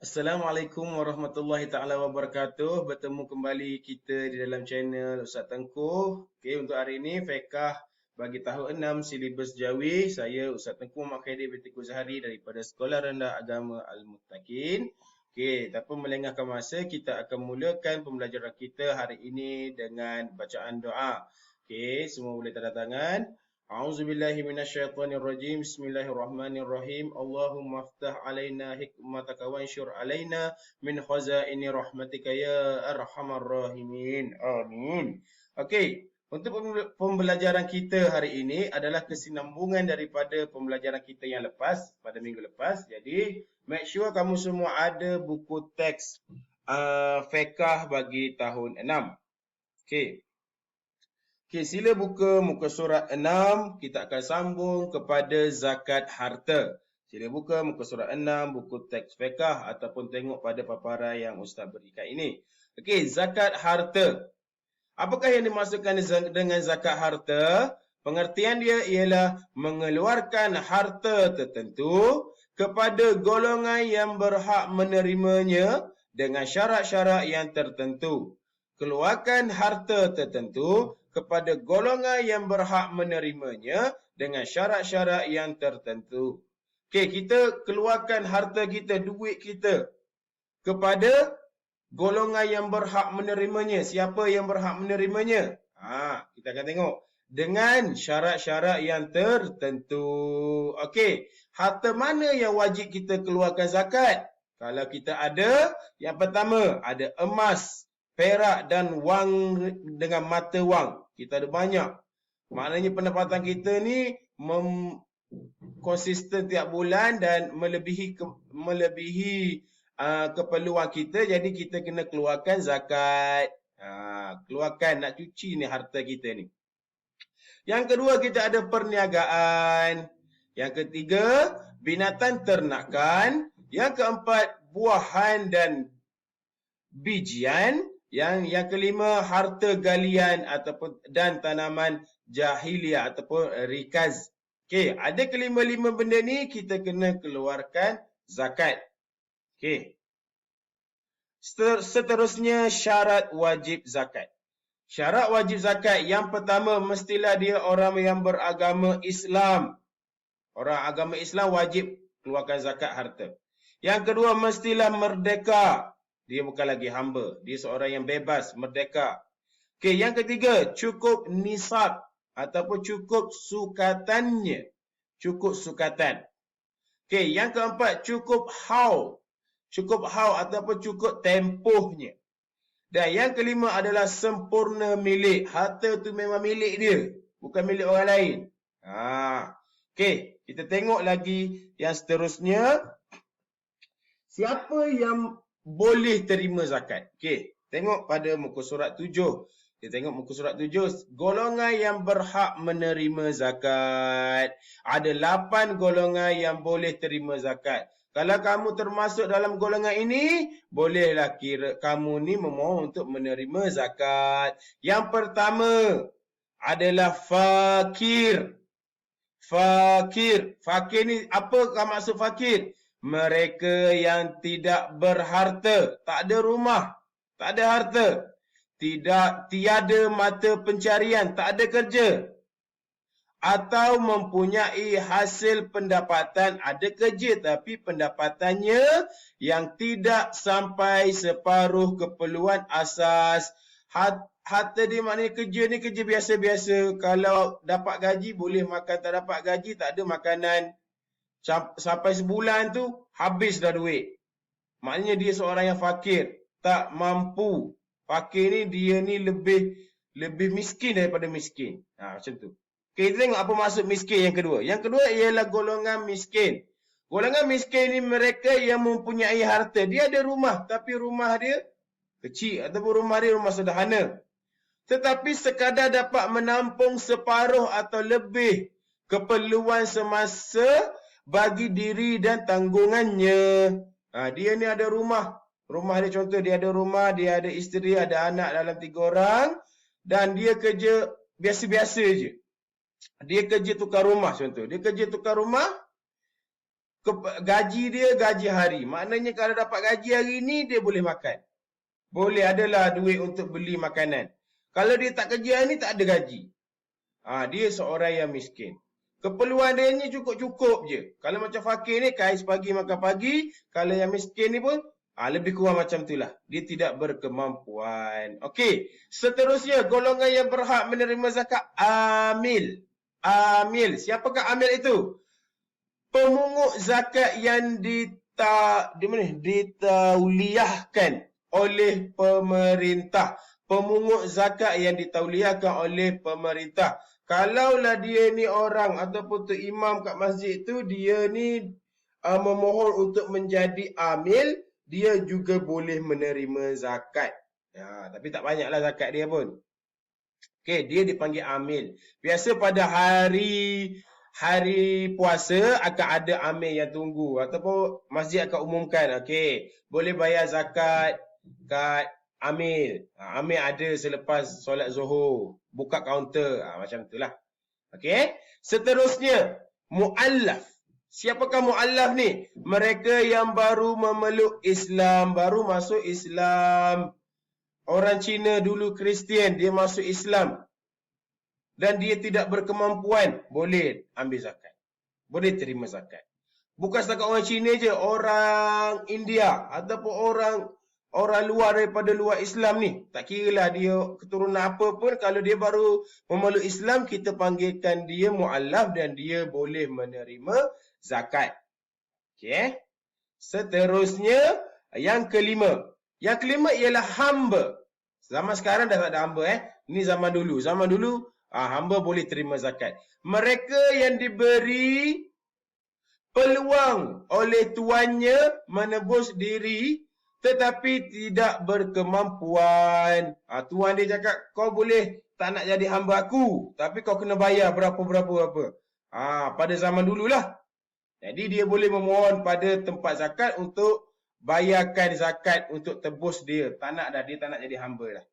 Assalamualaikum warahmatullahi taala wabarakatuh. Bertemu kembali kita di dalam channel Ustaz Tengku. Okey, untuk hari ini fiqh bagi tahun 6 silibus Jawi. Saya Ustaz Tengku Muhammad Khairi binti Kuzhari daripada Sekolah Rendah Agama Al-Muttaqin. Okey, tanpa melengahkan masa, kita akan mulakan pembelajaran kita hari ini dengan bacaan doa. Okey, semua boleh tanda tangan. A'udzubillahi minasyaitonirrajim. Bismillahirrahmanirrahim. Allahumma aftah alaina hikmataka wansyur alaina min khazaini rahmatika ya arhamar rahimin. Amin. Okey, untuk pembelajaran kita hari ini adalah kesinambungan daripada pembelajaran kita yang lepas, pada minggu lepas. Jadi, make sure kamu semua ada buku teks fiqh bagi tahun 6. Okey. Okey, sila buka muka surat 6. Kita akan sambung kepada zakat harta. Sila buka muka surat 6, buku teks fiqh ataupun tengok pada paparan yang Ustaz berikan ini. Okey, zakat harta. Apakah yang dimaksudkan dengan zakat harta? Pengertian dia ialah mengeluarkan harta tertentu kepada golongan yang berhak menerimanya dengan syarat-syarat yang tertentu. Keluarkan harta tertentu kepada golongan yang berhak menerimanya dengan syarat-syarat yang tertentu. Okey, kita keluarkan harta kita, duit kita kepada golongan yang berhak menerimanya. Siapa yang berhak menerimanya? Kita akan tengok. Dengan syarat-syarat yang tertentu. Okey, harta mana yang wajib kita keluarkan zakat? Kalau kita ada, yang pertama, ada emas, perak dan wang dengan mata wang. Kita ada banyak. Maknanya pendapatan kita ni konsisten tiap bulan dan melebihi keperluan kita. Jadi kita kena keluarkan zakat. Keluarkan, nak cuci ni harta kita ni. Yang kedua, kita ada perniagaan. Yang ketiga, binatang ternakan. Yang keempat, buahan dan bijian. Yang kelima, harta galian ataupun dan tanaman jahiliah ataupun rikaz. Okey, ada kelima-lima benda ni kita kena keluarkan zakat. Okey. Seterusnya, syarat wajib zakat. Syarat wajib zakat yang pertama, mestilah dia orang yang beragama Islam. Orang agama Islam wajib keluarkan zakat harta. Yang kedua, mestilah merdeka. Dia bukan lagi hamba. Dia seorang yang bebas, merdeka. Okey, yang ketiga, cukup nisab ataupun cukup sukatannya. Cukup sukatan. Okey, yang keempat, cukup haul. Cukup haul ataupun cukup tempohnya. Dan yang kelima adalah sempurna milik. Harta tu memang milik dia, bukan milik orang lain. Okey, kita tengok lagi yang seterusnya. Siapa yang boleh terima zakat? Okey, tengok pada muka surat 7. Kita tengok muka surat 7. Golongan yang berhak menerima zakat. Ada 8 golongan yang boleh terima zakat. Kalau kamu termasuk dalam golongan ini, bolehlah kira kamu ni memohon untuk menerima zakat. Yang pertama adalah fakir. Fakir. Fakir ni, apakah maksud fakir? Mereka yang tidak berharta, tak ada rumah, tak ada harta, tiada mata pencarian, tak ada kerja, atau mempunyai hasil pendapatan, ada kerja tapi pendapatannya yang tidak sampai separuh keperluan asas. Harta dia maknanya kerja ni kerja biasa-biasa. Kalau dapat gaji boleh makan, tak dapat gaji tak ada makanan. Sampai sebulan tu habis dah duit. Maknanya dia seorang yang fakir, tak mampu. Fakir ni dia ni lebih miskin daripada miskin. Macam tu. Okay, kita tengok apa maksud miskin yang kedua. Yang kedua ialah golongan miskin. Golongan miskin ni mereka yang mempunyai harta. Dia ada rumah tapi rumah dia kecil ataupun rumah dia rumah sederhana. Tetapi sekadar dapat menampung separuh atau lebih keperluan semasa bagi diri dan tanggungannya. Dia ni ada rumah. Rumah dia contoh, dia ada rumah, dia ada isteri, ada anak dalam 3 orang. Dan dia kerja biasa-biasa je. Dia kerja tukar rumah contoh. Dia kerja tukar rumah. gaji dia gaji hari. Maknanya kalau dapat gaji hari ni, dia boleh makan. Boleh adalah duit untuk beli makanan. Kalau dia tak kerja hari ni, tak ada gaji. Dia seorang yang miskin. Keperluan dia ni cukup-cukup je. Kalau macam fakir ni, kais pagi makan pagi. Kalau yang miskin ni pun, lebih kurang macam itulah. Dia tidak berkemampuan. Okey. Seterusnya, golongan yang berhak menerima zakat, amil. Amil. Siapakah amil itu? Pemungut zakat yang ditauliahkan oleh pemerintah. Pemungut zakat yang ditauliahkan oleh pemerintah. Kalaulah dia ni orang ataupun tu imam kat masjid tu, dia ni memohon untuk menjadi amil, dia juga boleh menerima zakat. Tapi tak banyaklah zakat dia pun. Okey, dia dipanggil amil. Biasa pada hari puasa akan ada amil yang tunggu ataupun masjid akan umumkan, okey, boleh bayar zakat kat amil. Amil ada selepas solat Zuhur, buka kaunter, macam itulah. Okey, seterusnya muallaf. Siapakah muallaf ni? Mereka yang baru memeluk Islam, baru masuk Islam. Orang Cina dulu Kristian, dia masuk Islam. Dan dia tidak berkemampuan, boleh ambil zakat. Boleh terima zakat. Bukan setakat orang Cina je, orang India ataupun orang luar daripada luar Islam ni. Tak kiralah dia keturunan apa pun, kalau dia baru memeluk Islam, kita panggilkan dia mu'allaf dan dia boleh menerima zakat. Okey. Seterusnya, yang kelima. Yang kelima ialah hamba. Zaman sekarang dah tak ada hamba. Ini zaman dulu. Zaman dulu, hamba boleh terima zakat. Mereka yang diberi peluang oleh tuannya menebus diri tetapi tidak berkemampuan. Tuan dia cakap, kau boleh tak nak jadi hamba aku, tapi kau kena bayar berapa. Pada zaman dululah. Jadi dia boleh memohon pada tempat zakat untuk bayarkan zakat untuk tebus dia. Dia tak nak jadi hamba dah.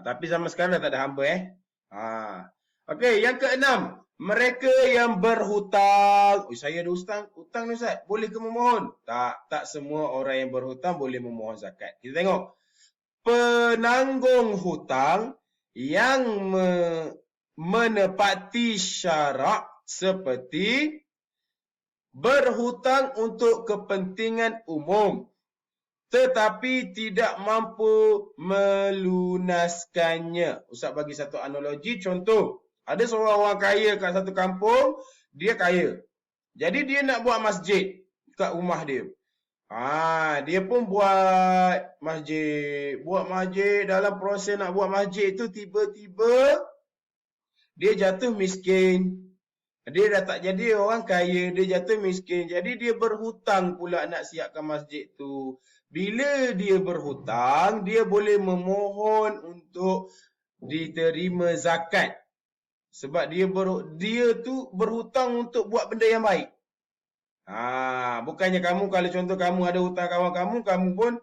Tapi zaman sekarang dah tak ada hamba. Okey, yang keenam. Mereka yang berhutang. Saya ada hutang ni Ustaz. Boleh ke memohon? Tak semua orang yang berhutang boleh memohon zakat. Kita tengok. Penanggung hutang yang menepati syarak seperti berhutang untuk kepentingan umum tetapi tidak mampu melunaskannya. Ustaz bagi satu analogi, contoh. Ada seorang orang kaya kat satu kampung, dia kaya. Jadi dia nak buat masjid kat rumah dia. Dia pun buat masjid. Dalam proses nak buat masjid tu, tiba-tiba dia jatuh miskin. Dia dah tak jadi orang kaya, dia jatuh miskin. Jadi dia berhutang pula nak siapkan masjid tu. Bila dia berhutang, dia boleh memohon untuk diterima zakat. Sebab dia tu berhutang untuk buat benda yang baik. Bukannya kamu, kalau contoh kamu ada hutang kawan kamu pun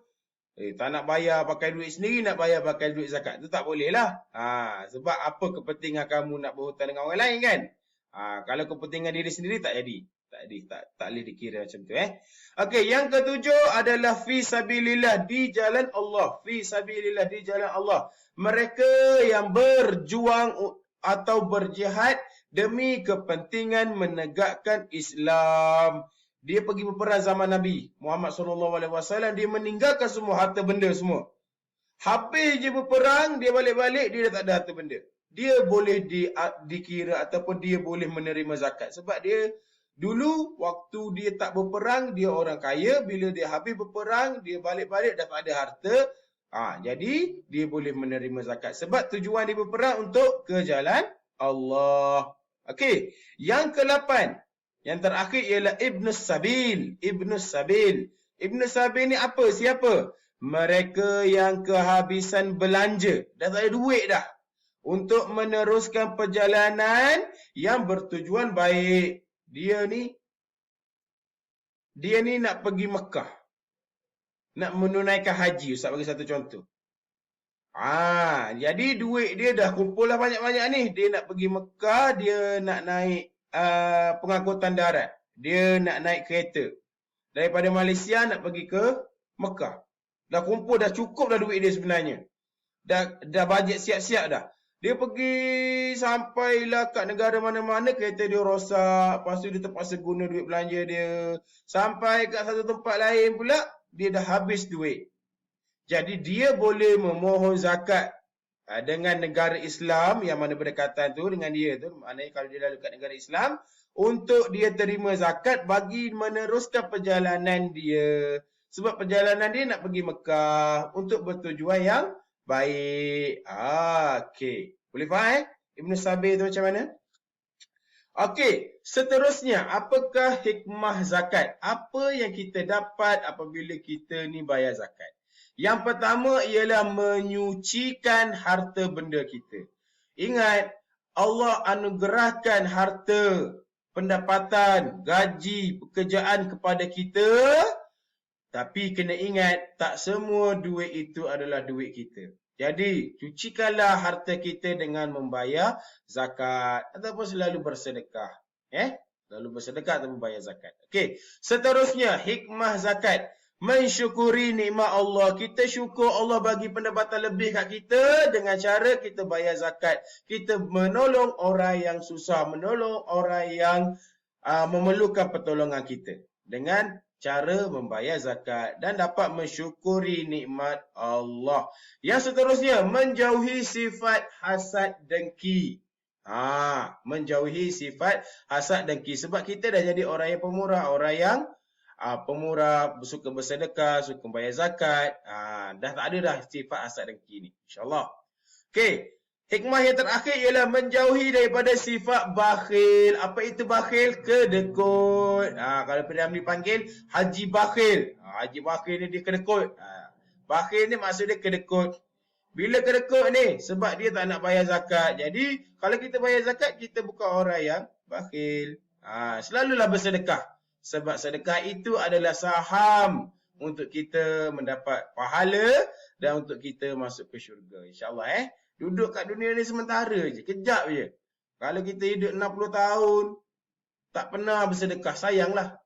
tak nak bayar pakai duit sendiri, nak bayar pakai duit zakat. Itu tak boleh lah. Sebab apa kepentingan kamu nak berhutang dengan orang lain kan? Kalau kepentingan diri sendiri tak jadi. Tak boleh dikira macam tu. Okey, yang ketujuh adalah fi sabilillah, di jalan Allah. Fi sabilillah, di jalan Allah. Mereka yang berjuang atau berjihad demi kepentingan menegakkan Islam. Dia pergi berperang zaman Nabi Muhammad SAW. Dia meninggalkan semua harta benda semua. Habis je berperang, dia balik-balik, dia dah tak ada harta benda. Dia boleh dikira ataupun dia boleh menerima zakat. Sebab dia dulu waktu dia tak berperang, dia orang kaya. Bila dia habis berperang, dia balik-balik dah tak ada harta. Jadi dia boleh menerima zakat. Sebab tujuan dia berperang untuk ke jalan Allah. Okey, yang ke-8. Yang terakhir ialah Ibn Sabil. Ibn Sabil ni apa? Siapa? Mereka yang kehabisan belanja. Dah tak ada duit dah. Untuk meneruskan perjalanan yang bertujuan baik. Dia ni nak pergi Mekah. Nak menunaikan haji. Ustaz bagi satu contoh. Jadi duit dia dah kumpul lah banyak-banyak ni. Dia nak pergi Mekah, dia nak naik pengangkutan darat. Dia nak naik kereta. Daripada Malaysia nak pergi ke Mekah. Dah kumpul, dah cukup dah duit dia sebenarnya. Dah bajet siap-siap dah. Dia pergi sampailah kat negara mana-mana, kereta dia rosak. Lepas tu dia terpaksa guna duit belanja dia. Sampai kat satu tempat lain pula, dia dah habis duit. Jadi dia boleh memohon zakat dengan negara Islam yang mana berdekatan tu dengan dia tu. Maknanya kalau dia lalu kat negara Islam, untuk dia terima zakat bagi meneruskan perjalanan dia. Sebab perjalanan dia nak pergi Mekah untuk bertujuan yang baik. Okey. Boleh faham Ibn Sabir tu macam mana? Okey, seterusnya, apakah hikmah zakat? Apa yang kita dapat apabila kita ni bayar zakat? Yang pertama ialah menyucikan harta benda kita. Ingat, Allah anugerahkan harta, pendapatan, gaji, pekerjaan kepada kita. Tapi kena ingat, tak semua duit itu adalah duit kita. Jadi, cucikanlah harta kita dengan membayar zakat ataupun selalu bersedekah. Selalu bersedekah atau membayar zakat. Okey, seterusnya hikmah zakat. Mensyukuri nikmat Allah. Kita syukur Allah bagi pendapatan lebih kat kita dengan cara kita bayar zakat. Kita menolong orang yang susah, menolong orang yang memerlukan pertolongan kita dengan cara membayar zakat dan dapat mensyukuri nikmat Allah. Yang seterusnya, menjauhi sifat hasad dengki. Menjauhi sifat hasad dengki. Sebab kita dah jadi orang yang pemurah, orang yang pemurah, suka bersedekah, suka bayar zakat. Dah tak ada dah sifat hasad dengki ni, insyaAllah. Okey. Hikmah yang terakhir ialah menjauhi daripada sifat bakhil. Apa itu bakhil? Kedekut. Kalau Perdana dipanggil Haji Bakhil. Haji Bakhil ni dia kedekut. Bakhil ni maksud dia kedekut. Bila kedekut ni? Sebab dia tak nak bayar zakat. Jadi, kalau kita bayar zakat, kita bukan orang yang bakhil. Selalulah bersedekah. Sebab sedekah itu adalah saham untuk kita mendapat pahala dan untuk kita masuk ke syurga. InsyaAllah Duduk kat dunia ni sementara je, kejap je. Kalau kita hidup 60 tahun, tak pernah bersedekah, sayanglah.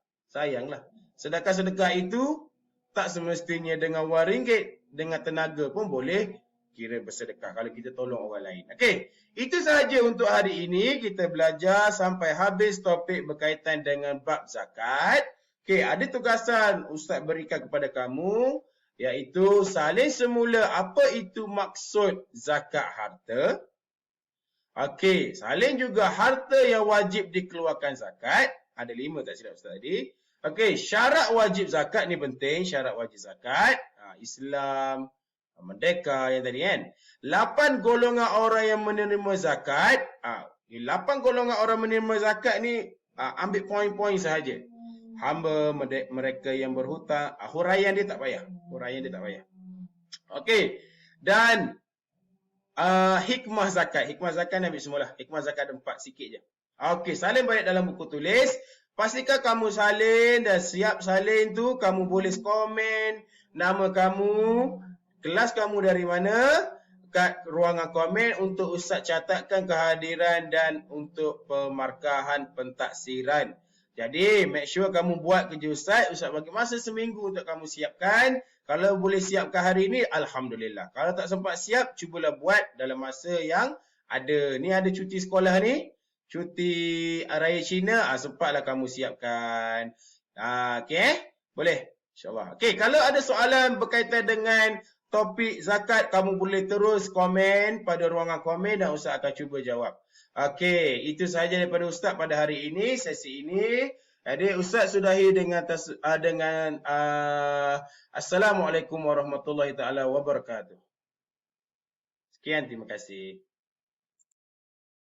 Sedekah-sedekah itu tak semestinya dengan wang ringgit, dengan tenaga pun boleh kira bersedekah kalau kita tolong orang lain. Okey, itu sahaja untuk hari ini. Kita belajar sampai habis topik berkaitan dengan bab zakat. Okey, ada tugasan Ustaz berikan kepada kamu, iaitu salin semula apa itu maksud zakat harta. Okey, salin juga harta yang wajib dikeluarkan zakat. Ada 5 tak silap Ustaz tadi. Okey, syarat wajib zakat ni penting, syarat wajib zakat. Islam, Merdeka yang tadi kan. 8 golongan orang yang menerima zakat. 8 golongan orang menerima zakat ni ambil poin-poin sahaja. Hamba, mereka yang berhutang, huraian dia tak payah. Okey. Dan hikmah zakat. Hikmah zakat ni ambil semualah. Hikmah zakat ada 4 sikit je. Okey, salin balik dalam buku tulis. Pastikan kamu salin dan siap salin tu kamu boleh komen nama kamu, kelas kamu dari mana, kat ruangan komen untuk Ustaz catatkan kehadiran dan untuk pemarkahan pentaksiran. Jadi, make sure kamu buat kerja Ustaz. Ustaz bagi masa seminggu untuk kamu siapkan. Kalau boleh siapkan hari ini, Alhamdulillah. Kalau tak sempat siap, cubalah buat dalam masa yang ada. Ni ada cuti sekolah ni. Cuti Raya Cina, sempatlah kamu siapkan. Okey, boleh? InsyaAllah. Okey, kalau ada soalan berkaitan dengan topik zakat, kamu boleh terus komen pada ruangan komen dan Ustaz akan cuba jawab. Okey, itu sahaja daripada Ustaz pada hari ini, sesi ini. Jadi Ustaz sudahi dengan Assalamualaikum warahmatullahi taala wabarakatuh. Sekian, terima kasih.